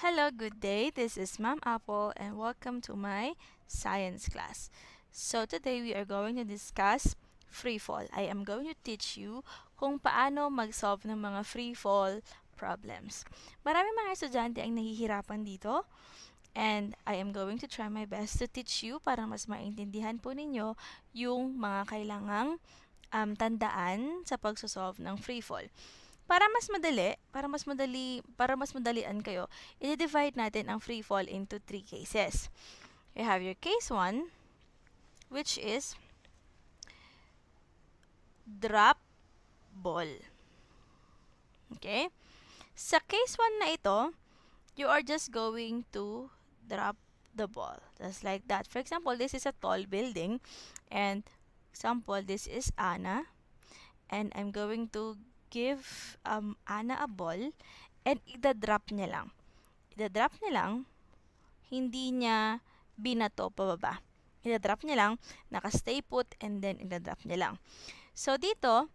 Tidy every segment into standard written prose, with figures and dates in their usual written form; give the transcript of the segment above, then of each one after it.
Hello, good day. This is Ma'am Apple and welcome to my science class. So today we are going to discuss free fall. I am going to teach you kung paano mag-solve ng mga free fall problems. Marami mga estudyante ang nahihirapan dito and I am going to try my best to teach you para mas maintindihan po ninyo yung mga kailangang tandaan sa pagsosolve ng free fall. Para mas madalian kayo, i-divide natin ang free fall into three cases. You have your case 1, which is drop ball. Okay? Sa case 1 na ito, you are just going to drop the ball. Just like that. For example, this is a tall building and example, this is Anna and I'm going to give Anna a ball and ida-drop niya lang. Ida-drop niya lang, hindi niya binato pababa. Ida-drop niya lang, naka-stay put, and then ida-drop niya lang. So, dito,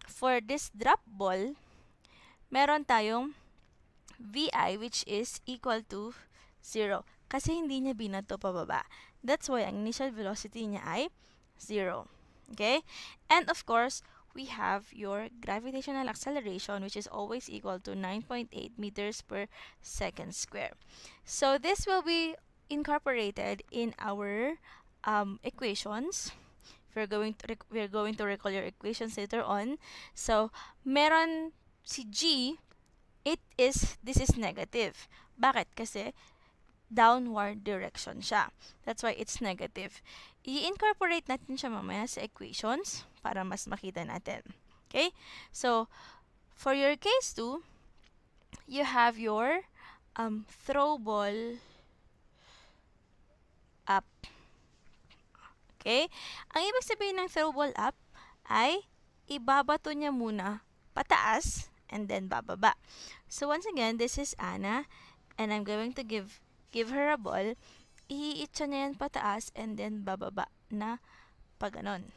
for this drop ball, meron tayong VI which is equal to 0. Kasi hindi niya binato pababa. That's why ang initial velocity niya ay 0. Okay? And of course, we have your gravitational acceleration which is always equal to 9.8 meters per second square. So this will be incorporated in our equations. We're going to recall your equations later on. So meron si G, this is negative. Bakit? Kasi downward direction siya. That's why it's negative. I-incorporate natin siya mamaya sa equations para mas makita natin. Okay? So, for your case 2, you have your throw ball up. Okay? Ang ibig sabihin ng throw ball up ay ibabato niya muna pataas and then bababa. So, once again, this is Anna and I'm going to give her a ball, iitsa niya yan pataas and then bababa na paganon.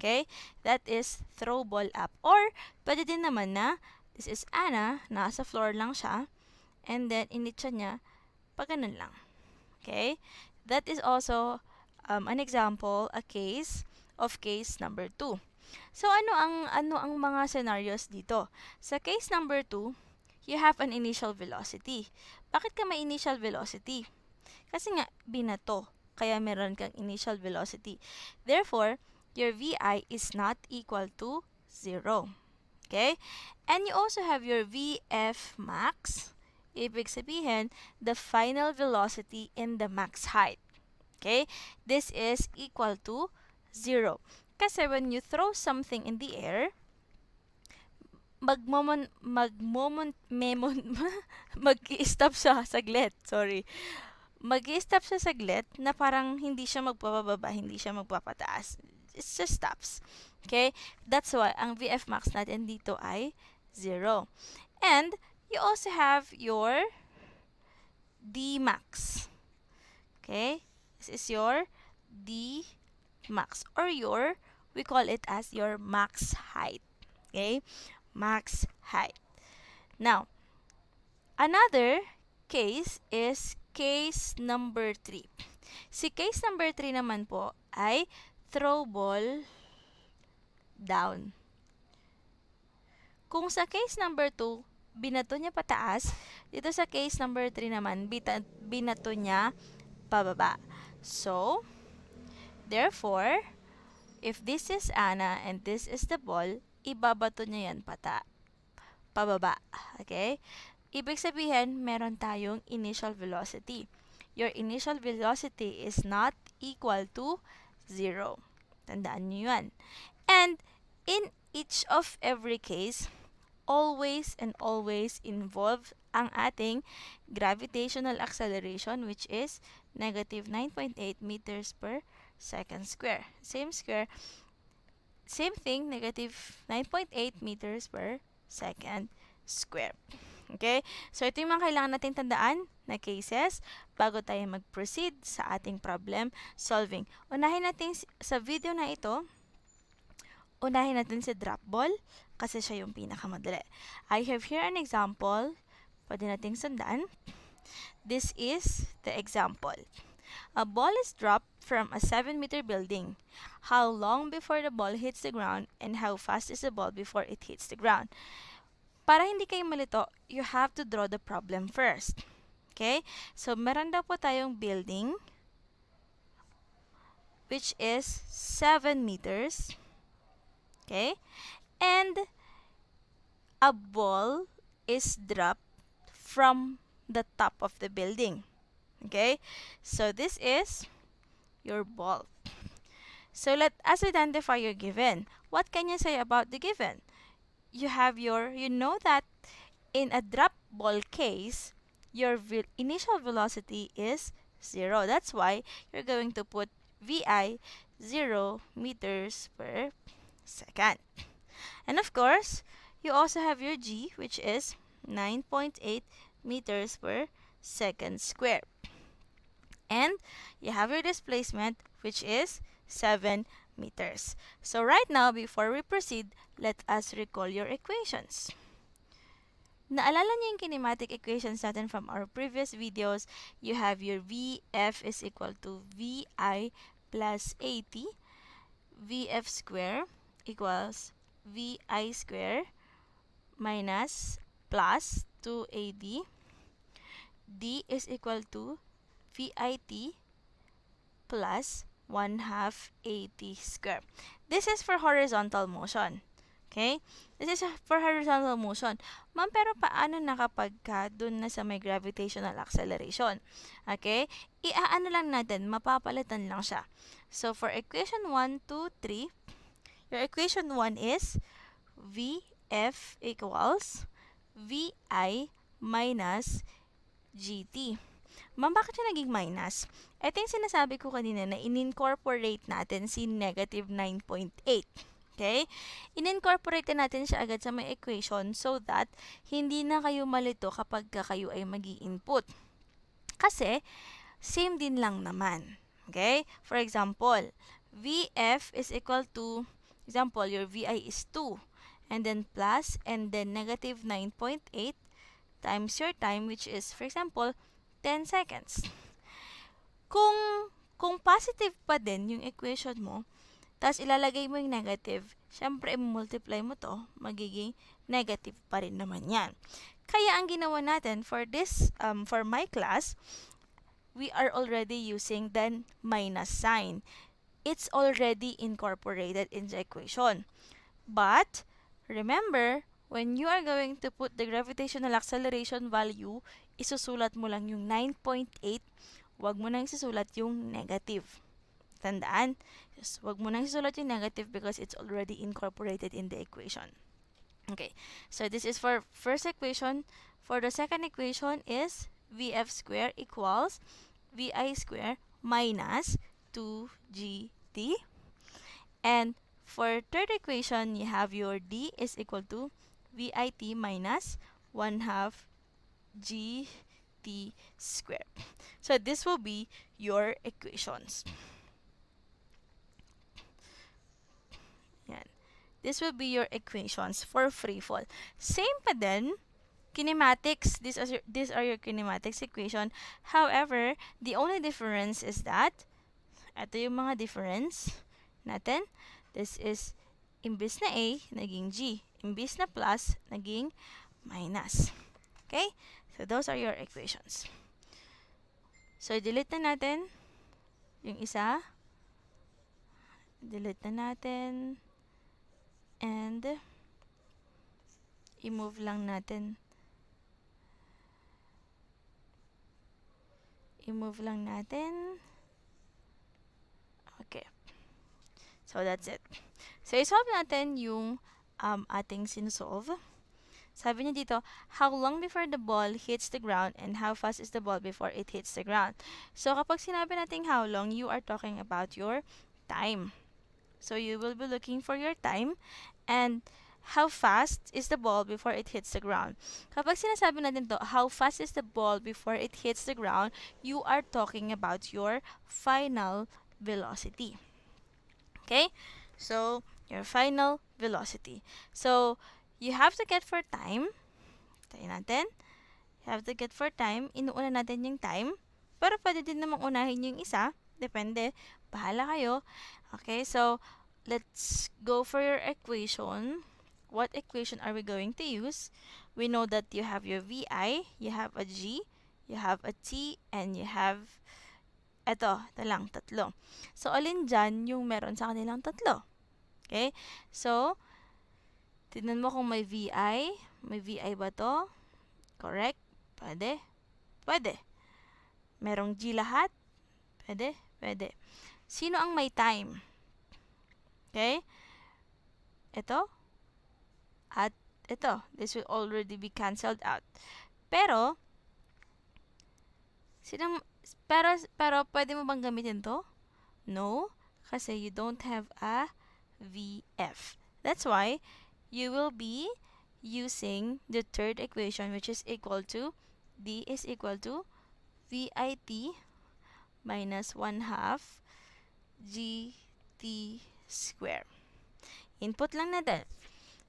Okay? That is throw ball up. Or, pwede din naman na, this is Anna, nasa floor lang siya, and then initsa niya paganon lang. Okay? That is also an example, a case of case number 2. So, ano ang mga scenarios dito? Sa case number 2, you have an initial velocity. Bakit ka may initial velocity? Kasi nga, binato. Kaya meron kang initial velocity. Therefore, your VI is not equal to 0. Okay? And you also have your VF max. Ibig sabihin, the final velocity in the max height. Okay? This is equal to 0. Kasi when you throw something in the air, mag-i-stop siya saglit. Sorry. Mag-i-stop siya saglit na parang hindi siya magpapababa, hindi siya magpapataas. It just stops. Okay? That's why ang VF max natin dito ay 0. And you also have your D max. Okay? This is your D max or we call it as your max height. Okay? Max height. Now, another case is case number 3. Si case number 3 naman po ay throw ball down. Kung sa case number 2, binato niya pataas, dito sa case number 3 naman, binato niya pababa. So, therefore, if this is Anna and this is the ball, ibabato niya yan pababa. Okay? Ibig sabihin, meron tayong initial velocity. Your initial velocity is not equal to 0. Tandaan nyo yan. And in each of every case, always and always involve ang ating gravitational acceleration which is negative 9.8 meters per second square. Same thing, negative 9.8 meters per second square. Okay? So, ito yung mga kailangan natin tandaan na cases bago tayo mag-proceed sa ating problem solving. Unahin natin sa video na ito, unahin natin si drop ball kasi siya yung pinakamadali. I have here an example. Pwede nating sundan. This is the example. A ball is dropped from a 7-meter building. How long before the ball hits the ground and how fast is the ball before it hits the ground? Para hindi kayo malito, you have to draw the problem first. Okay? So, meron daw po tayong building which is 7 meters. Okay? And a ball is dropped from the top of the building. Okay? So, this is your ball. So, let us identify your given. What can you say about the given? You know that in a drop ball case, your initial velocity is 0. That's why you're going to put VI 0 meters per second. And of course, you also have your G, which is 9.8 meters per second square. And you have your displacement, which is 7 meters. So right now, before we proceed, let us recall your equations. Naalala niyo yung kinematic equations natin from our previous videos. You have your VF is equal to VI plus AT. VF square equals VI square minus plus 2AD. D is equal to VIT plus 1/2 AT square. This is for horizontal motion. Okay? This is for horizontal motion. Ma'am, pero paano na kapag dun na sa may gravitational acceleration? Okay? Iaano lang natin, mapapalitan lang siya. So, for equation 1, 2, 3, your equation 1 is VF equals VI minus GT. Ma'am, bakit siya naging minus? Ito yung sinasabi ko kanina na in-incorporate natin si negative 9.8. Okay? In-incorporate natin siya agad sa may equation so that hindi na kayo malito kapag kayo ay mag-i-input. Kasi, same din lang naman. Okay? For example, VF is equal to, example, your VI is 2. And then plus, and then negative 9.8 times your time, which is, for example, 10 seconds. Kung positive pa din yung equation mo, tapos ilalagay mo yung negative, syempre i-multiply mo to, magiging negative pa rin naman yan. Kaya ang ginawa natin for this, for my class, we are already using the minus sign. It's already incorporated in the equation. But, remember, when you are going to put the gravitational acceleration value, isusulat mo lang yung 9.8, wag mo nang isusulat yung negative. Tandaan, just wag mo nang isusulat yung negative because it's already incorporated in the equation. Okay, so this is for first equation. For the second equation is VF square equals VI square minus 2GT. And for third equation, you have your D is equal to VIT minus 1/2 GT square. So this will be your equations. Yan. This will be your equations for free fall. Same pa din, kinematics, these are your kinematics equation. However, the only difference is that, ito yung mga difference natin. This is, imbis na A, naging G. Imbis na plus, naging minus. Okay? So, those are your equations. So, delete na natin yung isa. Delete na natin. And, i-move lang natin. I-move lang natin. Okay. So, that's it. So, isolve natin yung ating sinusolve. Sabi niya dito, how long before the ball hits the ground and how fast is the ball before it hits the ground? So, kapag sinabi natin how long, you are talking about your time. So, you will be looking for your time and how fast is the ball before it hits the ground. Kapag sinasabi natin to, how fast is the ball before it hits the ground, you are talking about your final velocity. Okay? So, your final velocity. So, you have to get for time. Tayo natin. You have to get for time. Inuuna natin yung time. Pero pwede din namang unahin yung isa. Depende. Bahala kayo. Okay, so let's go for your equation. What equation are we going to use? We know that you have your VI, you have a G, you have a T, and you have ito lang, tatlo. So, alin dyan yung meron sa kanilang tatlo? Okay? So, tignan mo kung may VI. May VI ba to? Correct? Pwede? Pwede. Merong G lahat? Pwede? Pwede. Sino ang may time? Okay? Ito? At ito. This will already be cancelled out. Pero, pero pwede mo bang gamitin to? No, kasi you don't have a VF. That's why you will be using the third equation, which is equal to D is equal to VIT minus 1/2 GT square. Input lang natin.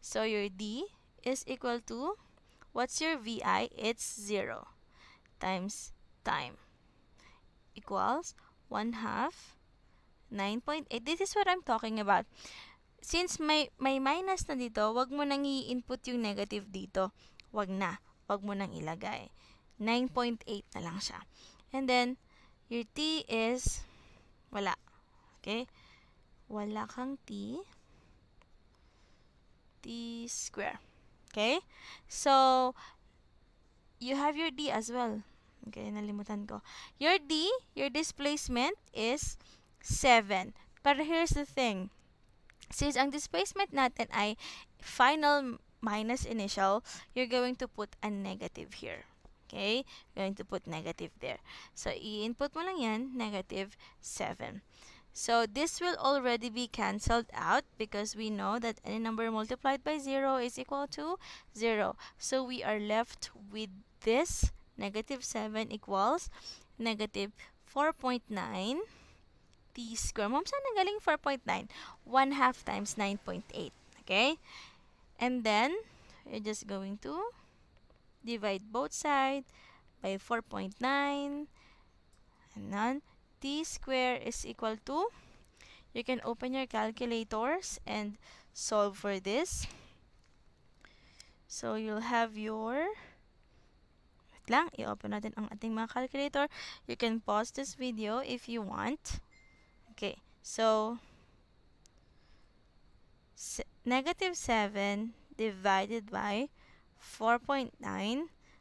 So your D is equal to, what's your VI? It's 0 times time equals 1/2 9.8. This is what I'm talking about. Since may minus na dito, wag mo nang i-input yung negative dito. Wag na. Wag mo nang ilagay. 9.8 na lang siya. And then, your T is, wala. Okay? Wala kang T. T square. Okay? So, you have your D as well. Okay, nalimutan ko. Your D, your displacement is 7. Pero here's the thing. Since ang displacement natin ay final minus initial, you're going to put a negative here. Okay? You're going to put negative there. So, i-input mo lang yan, negative 7. So, this will already be cancelled out because we know that any number multiplied by 0 is equal to 0. So, we are left with this negative 7 equals negative 4.9 T square. Ma'am, saan nagaling 4.9? 1/2 times 9.8. Okay? And then, you're just going to divide both sides by 4.9. And then, T square is equal to, you can open your calculators and solve for this. So, you'll have your, wait lang, i-open natin ang ating mga calculator. You can pause this video if you want. Okay, so, negative 7 divided by 4.9.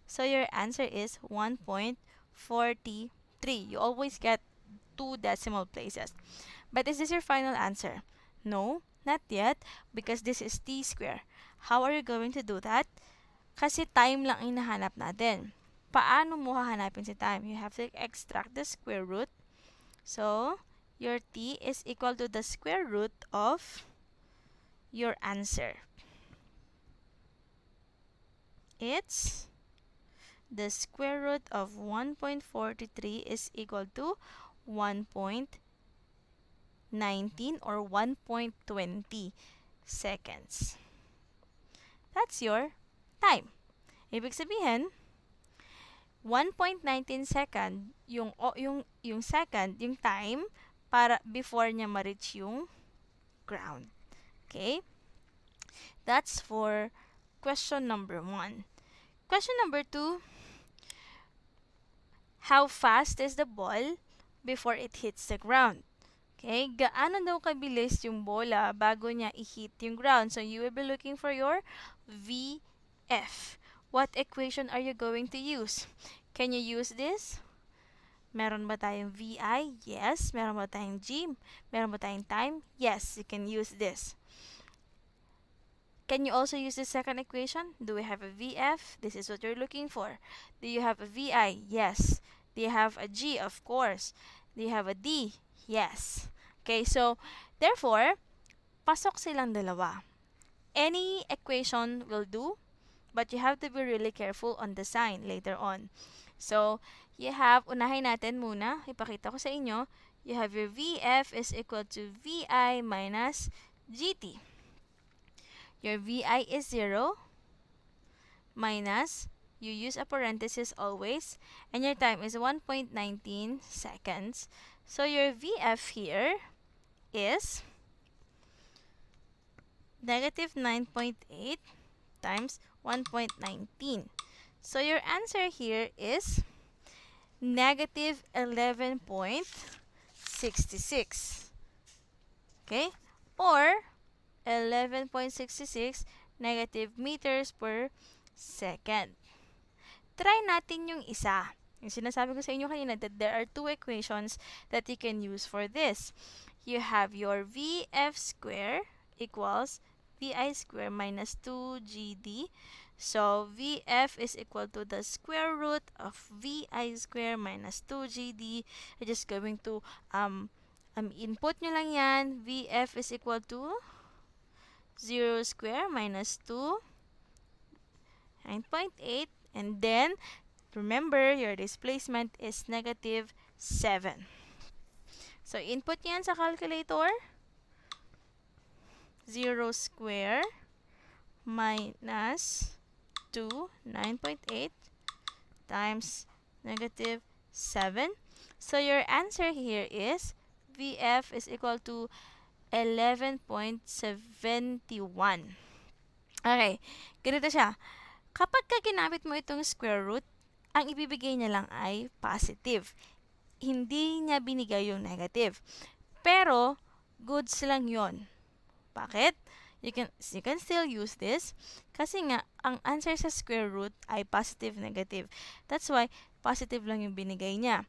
So, your answer is 1.43. You always get 2 decimal places. But is this your final answer? No, not yet, because this is T square. How are you going to do that? Kasi time lang ang hinahanap natin. Paano mo hahanapin si time? You have to extract the square root. So, your T is equal to the square root of your answer. It's the square root of 1.43 is equal to 1.19 or 1.20 seconds. That's your time. Ibig sabihin, 1.19 second yung second, yung time para before niya ma-reach yung ground. Okay? That's for question number 1. Question number 2, how fast is the ball before it hits the ground? Okay? Gaano daw kabilis yung bola bago niya i-hit yung ground? So, you will be looking for your VF. What equation are you going to use? Can you use this? Meron ba tayong VI? Yes. Meron ba tayong G? Meron ba tayong time? Yes, you can use this. Can you also use the second equation? Do we have a VF? This is what you're looking for. Do you have a VI? Yes. Do you have a G? Of course. Do you have a D? Yes. Okay, so, therefore, pasok silang dalawa. Any equation will do, but you have to be really careful on the sign later on. So, you have, unahin natin muna, ipakita ko sa inyo, you have your VF is equal to VI minus GT. Your VI is 0 minus you use a parenthesis always, and your time is 1.19 seconds. So your VF here is negative 9.8 times 1.19. So your answer here is negative 11.66. Okay? Or 11.66 negative meters per second. Try natin yung isa. Yung sinasabi ko sa inyo kanina that there are two equations that you can use for this. You have your VF square equals VI square minus 2GD. So, VF is equal to the square root of VI square minus 2GD. You're just going to input nyo lang yan. VF is equal to 0 square minus 2, 9.8. And then, remember, your displacement is negative 7. So, input yan sa calculator. 0 square minus 2, 9.8 times negative 7. So, your answer here is VF is equal to 11.71. Okay, ganito siya. Kapag ginamit mo itong square root, ang ibibigay niya lang ay positive. Hindi niya binigay yung negative. Pero, goods lang yon. Bakit? You can still use this kasi nga, ang answer sa square root ay positive, negative. That's why, positive lang yung binigay niya.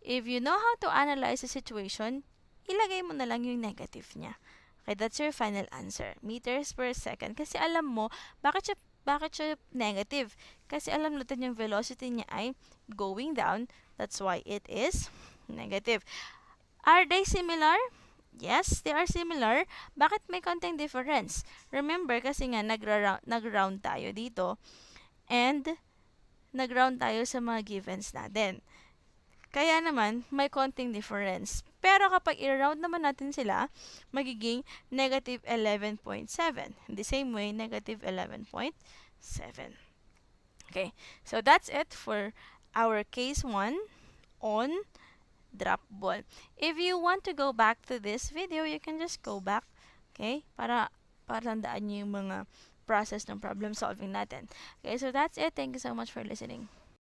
If you know how to analyze the situation, ilagay mo na lang yung negative niya. Okay, that's your final answer. Meters per second. Kasi alam mo, bakit siya negative? Kasi alam natin yung velocity niya ay going down. That's why it is negative. Are they similar? Yes, they are similar. Bakit may konting difference? Remember, kasi nga nag-round tayo dito. And nag-round tayo sa mga givens natin. Kaya naman, may konting difference. Pero kapag i-round naman natin sila, magiging negative 11.7. In the same way, negative 11.7. Okay, so that's it for our case 1 on drop ball. If you want to go back to this video, you can just go back, okay? Para tandaan niyo yung mga process ng problem solving natin. Okay, so that's it. Thank you so much for listening.